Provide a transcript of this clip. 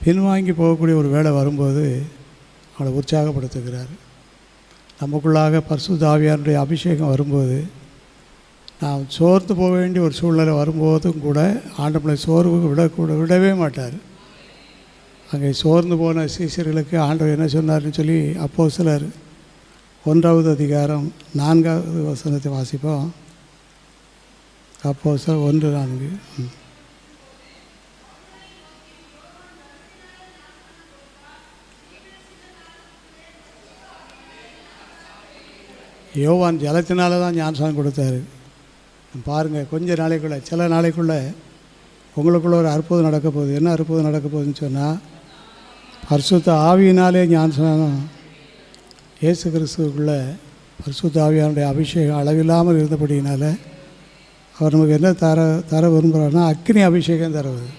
பின்வாங்கி போகக்கூடிய ஒரு வேளை வரும்போது அவளை உற்சாகப்படுத்துகிறார். நமக்குள்ளாக பரிசுத்த ஆவியானுடைய அபிஷேகம் வரும்போது நாம் சோர்ந்து போக வேண்டிய ஒரு சூழ்நிலை வரும்போதும் கூட ஆண்டவரை சோர்வு விடவே மாட்டார். அங்கே சோர்ந்து போன சீஷர்களுக்கு ஆண்டவர் என்ன சொன்னார்னு சொல்லி அப்போஸ்தலர் 1வது அதிகாரம் 4வது வசனத்தை வாசிப்போம். அப்போஸ்தலர் 1:4. யோவான் ஜலத்தினால தான் ஞானஸ்நானம் கொடுத்தாரு. பாருங்கள், கொஞ்ச நாளைக்குள்ளே, சில நாளைக்குள்ளே உங்களுக்குள்ள ஒரு அற்புதம் நடக்க போகுது. என்ன அற்புதம் நடக்க போகுதுன்னு சொன்னால், பரிசுத்த ஆவியினாலே ஞானஸ்நானம். இயேசு கிறிஸ்துவுக்குள்ளே பரிசுத்த ஆவியானுடைய அபிஷேகம் அளவில்லாமல் இருந்தபடியினால் அவர் நமக்கு என்ன தர விரும்புகிறாருன்னா அக்கினி அபிஷேகம் தருவது.